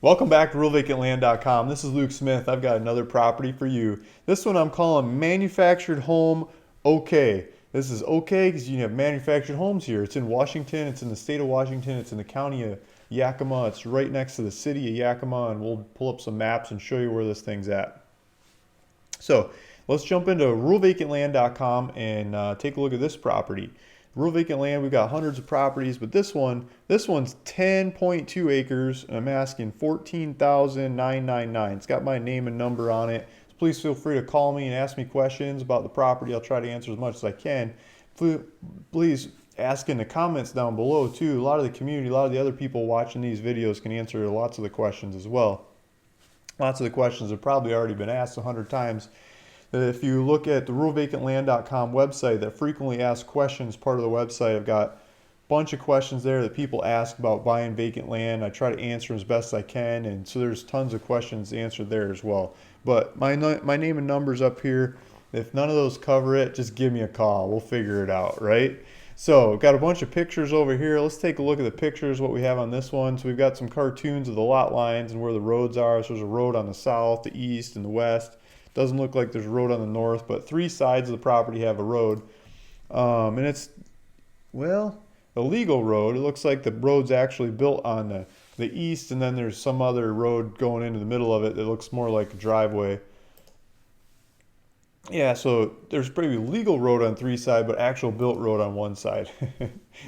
Welcome back to RealVacantLand.com. This is Luke Smith. I've got another property for you. This one I'm calling Manufactured Home OK. This is okay because you have manufactured homes here. It's in Washington. It's in the state of Washington. It's in the county of Yakima. It's right next to the city of Yakima, and we'll pull up some maps and show you where this thing's at. So let's jump into RealVacantLand.com and take a look at this property. Rural vacant land, we've got hundreds of properties, but this one's 10.2 acres, and I'm asking $14,999. It's got my name and number on it. So please feel free to call me and ask me questions about the property. I'll try to answer as much as I can. Please ask in the comments down below too. A lot of the community, a lot of the other people watching these videos can answer lots of the questions as well. Lots of the questions have probably already been asked 100 times. If you look at the RuralVacantLand.com website, that frequently asked questions part of the website, I've got a bunch of questions there that people ask about buying vacant land. I try to answer as best I can, and so there's tons of questions answered there as well. But my name and number's up here. If none of those cover it, just give me a call. We'll figure it out, right? So got a bunch of pictures over here. Let's take a look at the pictures, what we have on this one. So we've got some cartoons of the lot lines and where the roads are. So there's a road on the south, the east, and the west. Doesn't look like there's a road on the north, but three sides of the property have a road. And it's, well, a legal road. It looks like the road's actually built on the east, and then there's some other road going into the middle of it that looks more like a driveway. Yeah, so there's probably legal road on three sides, but actual built road on one side.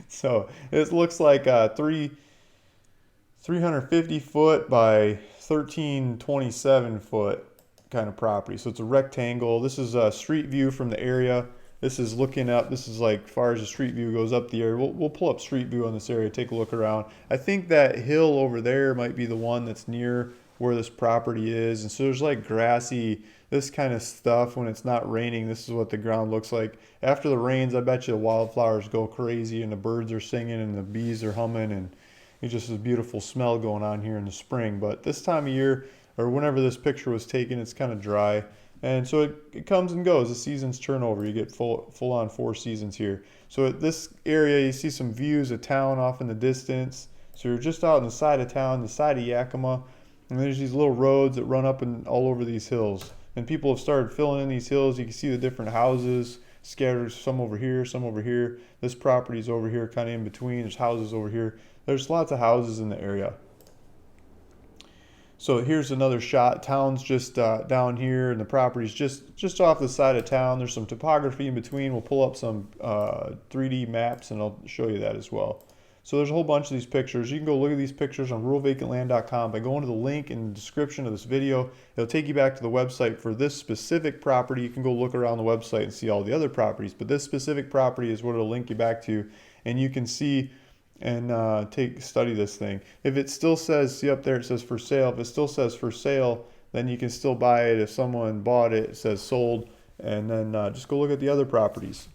So it looks like 350 foot by 1327 foot kind of property. So it's a rectangle. This is a street view from the area. This is looking up. This is like far as the street view goes up the area. We'll pull up street view on this area, take a look around. I think that hill over there might be the one that's near where this property is. And so there's like grassy, this kind of stuff. When it's not raining, this is what the ground looks like. After the rains, I bet you the wildflowers go crazy and the birds are singing and the bees are humming, and it's just a beautiful smell going on here in the spring. But this time of year, or whenever this picture was taken, it's kind of dry, and so it comes and goes. The seasons turn over. You get full on 4 seasons here. So at this area, you see some views of town off in the distance. So you're just out on the side of town, the side of Yakima, and there's these little roads that run up and all over these hills, and people have started filling in these hills. You can see the different houses scattered, some over here, some over here. This property's over here, kind of in between. There's houses over here. There's lots of houses in the area. So here's another shot. Town's just down here, and the property's just off the side of town. There's some topography in between. We'll pull up some 3D maps, and I'll show you that as well. So there's a whole bunch of these pictures. You can go look at these pictures on RuralVacantLand.com by going to the link in the description of this video. It'll take you back to the website for this specific property. You can go look around the website and see all the other properties, but this specific property is what it'll link you back to, and you can see and study this thing. If it still says, see up there it says for sale, if it still says for sale, then you can still buy it. If someone bought it, it says sold, and then just go look at the other properties.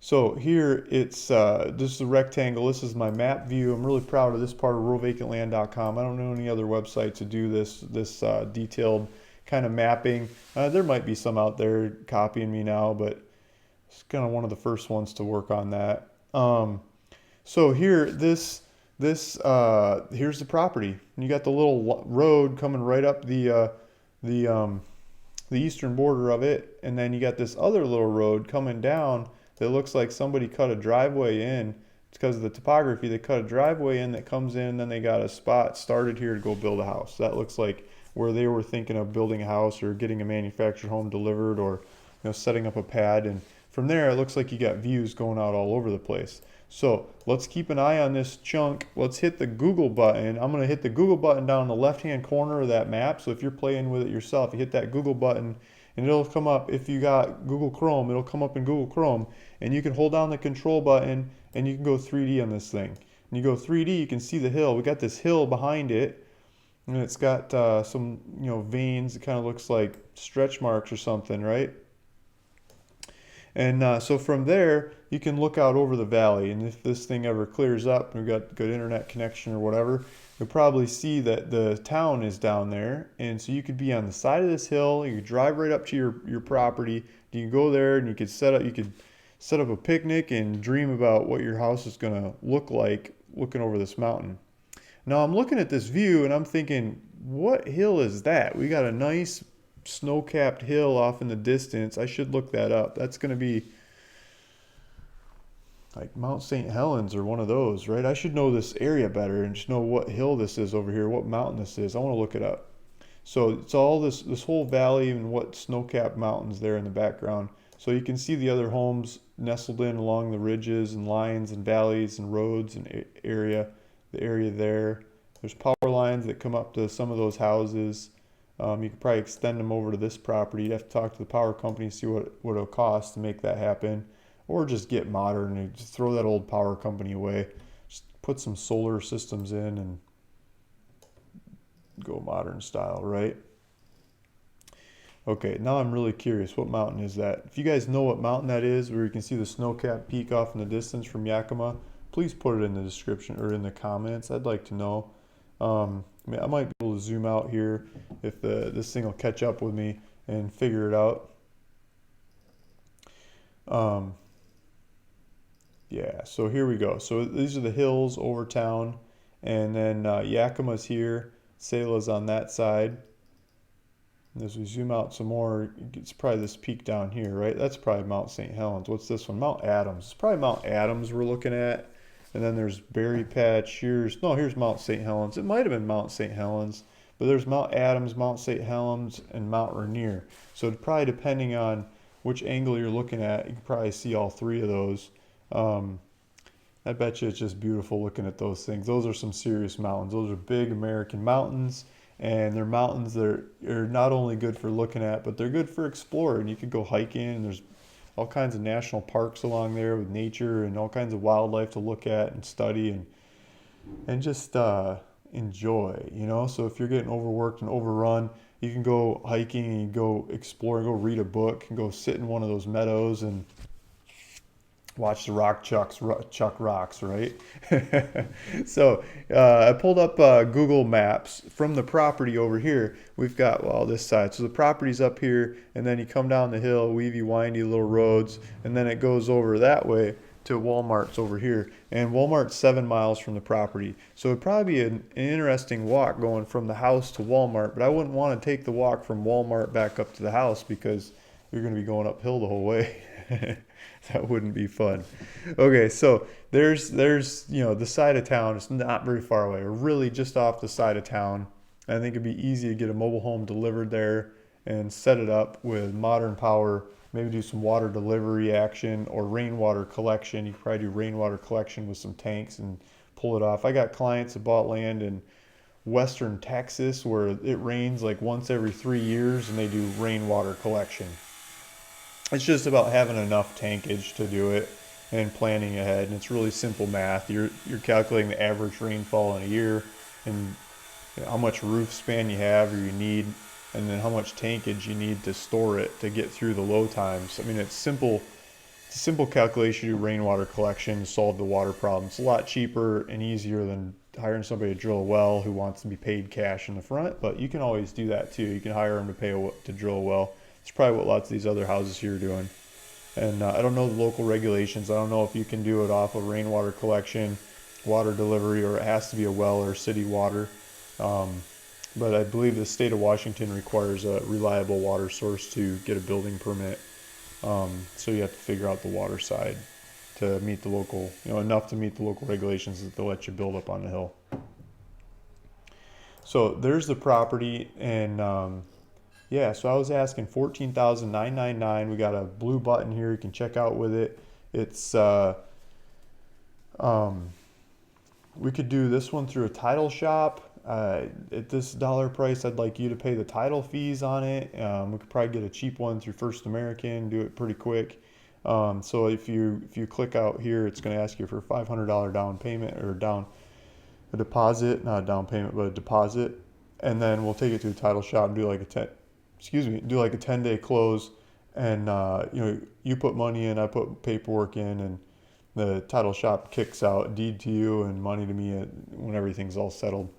So here it's this is a rectangle. This is my map view. I'm really proud of this part of RuralVacantLand.com. I don't know any other website to do this detailed kind of mapping. There might be some out there copying me now, but it's kind of one of the first ones to work on that. So here, here's the property. You got the little road coming right up the eastern border of it, and then you got this other little road coming down that looks like somebody cut a driveway in. It's because of the topography. They cut a driveway in that comes in, and then they got a spot started here to go build a house. That looks like where they were thinking of building a house or getting a manufactured home delivered, or setting up a pad. And from there, it looks like you got views going out all over the place. So let's keep an eye on this chunk. Let's hit the Google button. I'm going to hit the Google button down in the left-hand corner of that map. So if you're playing with it yourself, you hit that Google button, and it'll come up. If you got Google Chrome, it'll come up in Google Chrome, and you can hold down the control button, and you can go 3D on this thing. And you go 3D, you can see the hill. We got this hill behind it, and it's got some veins. It kind of looks like stretch marks or something, right? And so from there, you can look out over the valley. And if this thing ever clears up and we've got good internet connection or whatever, you'll probably see that the town is down there. And so you could be on the side of this hill. You could drive right up to your property. You can go there and you could set up a picnic and dream about what your house is going to look like looking over this mountain. Now I'm looking at this view and I'm thinking, what hill is that? We got a nice snow-capped hill off in the distance. I should look that up. That's going to be like Mount St. Helens or one of those, right? I should know this area better and just know what hill this is over here, what mountain this is. I want to look it up. So it's all this whole valley and what snow-capped mountains there in the background. So you can see the other homes nestled in along the ridges and lines and valleys and roads and area, the area there. There's power lines that come up to some of those houses. You could probably extend them over to this property. You'd have to talk to the power company, see what it'll cost to make that happen. Or just get modern and just throw that old power company away. Just put some solar systems in and go modern style, right? Okay, now I'm really curious. What mountain is that? If you guys know what mountain that is, where you can see the snow-capped peak off in the distance from Yakima, please put it in the description or in the comments. I'd like to know. I might be able to zoom out here if this thing will catch up with me and figure it out. Yeah, so here we go. So these are the hills over town, and then Yakima's here, Selah's on that side. And as we zoom out some more, it's probably this peak down here, right? That's probably Mount St. Helens. What's this one? Mount Adams. It's probably Mount Adams we're looking at. And then there's Berry Patch. Here's Mount St. Helens. It might have been Mount St. Helens, but there's Mount Adams, Mount St. Helens, and Mount Rainier. So probably depending on which angle you're looking at, you can probably see all three of those. I bet you it's just beautiful looking at those things. Those are some serious mountains. Those are big American mountains, and they're mountains that are not only good for looking at, but they're good for exploring. You could go hiking, and there's all kinds of national parks along there with nature and all kinds of wildlife to look at and study and just enjoy, you know? So if you're getting overworked and overrun, you can go hiking and go explore and go read a book and go sit in one of those meadows and watch the chuck rocks, right? So I pulled up Google Maps from the property over here. We've got, well, this side. So the property's up here, and then you come down the hill, weavy, windy little roads, and then it goes over that way to Walmart's over here. And Walmart's 7 miles from the property. So it'd probably be an interesting walk going from the house to Walmart, but I wouldn't want to take the walk from Walmart back up to the house because you're going to be going uphill the whole way. That wouldn't be fun. Okay, so there's the side of town. It's not very far away, or really just off the side of town. I think it'd be easy to get a mobile home delivered there and set it up with modern power. Maybe do some water delivery action or rainwater collection. You could probably do rainwater collection with some tanks and pull it off. I got clients that bought land in western Texas where it rains like once every 3 years, and they do rainwater collection. It's just about having enough tankage to do it and planning ahead. And it's really simple math. You're calculating the average rainfall in a year and how much roof span you have or you need, and then how much tankage you need to store it to get through the low times. I mean, it's simple. It's a simple calculation to do rainwater collection to solve the water problem. It's a lot cheaper and easier than hiring somebody to drill a well who wants to be paid cash in the front, but you can always do that too. You can hire them to drill a well. It's probably what lots of these other houses here are doing. And I don't know the local regulations. I don't know if you can do it off of rainwater collection, water delivery, or it has to be a well or city water. But I believe the state of Washington requires a reliable water source to get a building permit. So you have to figure out the water side to meet the local, enough to meet the local regulations that they'll let you build up on the hill. So there's the property, and yeah, so I was asking $14,999. We got a blue button here you can check out with it. It's we could do this one through a title shop. At this dollar price, I'd like you to pay the title fees on it. We could probably get a cheap one through First American, do it pretty quick. So if you click out here, it's going to ask you for a $500 down payment or a deposit, not a down payment, but a deposit, and then we'll take it to a title shop and do like a 10-day close, and you put money in, I put paperwork in, and the title shop kicks out a deed to you and money to me when everything's all settled.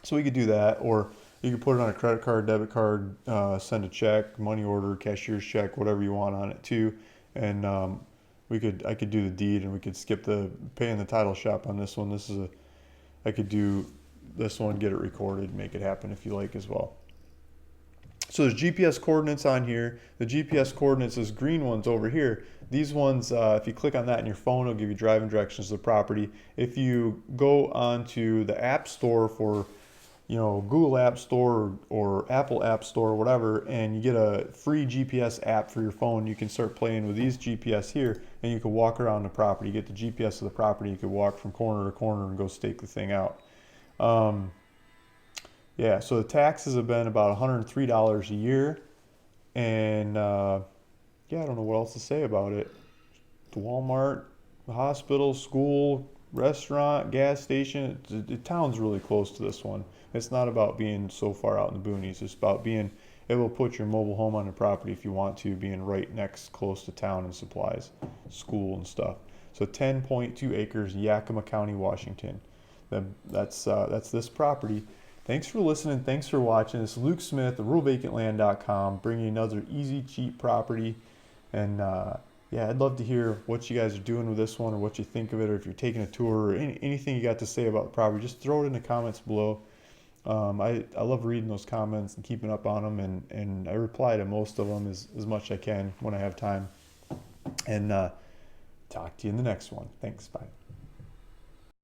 So we could do that, or you could put it on a credit card, debit card, send a check, money order, cashier's check, whatever you want on it too. And I could do the deed, and we could skip the paying the title shop on this one. This is I could do this one, get it recorded, make it happen if you like as well. So there's GPS coordinates on here. The GPS coordinates, those green ones over here, these ones, if you click on that in your phone, it'll give you driving directions to the property. If you go onto the App Store for, Google App Store or Apple App Store or whatever, and you get a free GPS app for your phone, you can start playing with these GPS here, and you can walk around the property, get the GPS of the property, you can walk from corner to corner and go stake the thing out. Yeah, so the taxes have been about $103 a year, and yeah, I don't know what else to say about it. The Walmart, the hospital, school, restaurant, gas station, the town's really close to this one. It's not about being so far out in the boonies. It's about being able to put your mobile home on the property if you want to, being right next close to town and supplies, school and stuff. So 10.2 acres, Yakima County, Washington. That's this property. Thanks for listening. Thanks for watching. This is Luke Smith of RuralVacantLand.com, bringing you another easy, cheap property. And yeah, I'd love to hear what you guys are doing with this one, or what you think of it, or if you're taking a tour, or anything you got to say about the property. Just throw it in the comments below. I love reading those comments and keeping up on them, and I reply to most of them as much as I can when I have time. And talk to you in the next one. Thanks. Bye.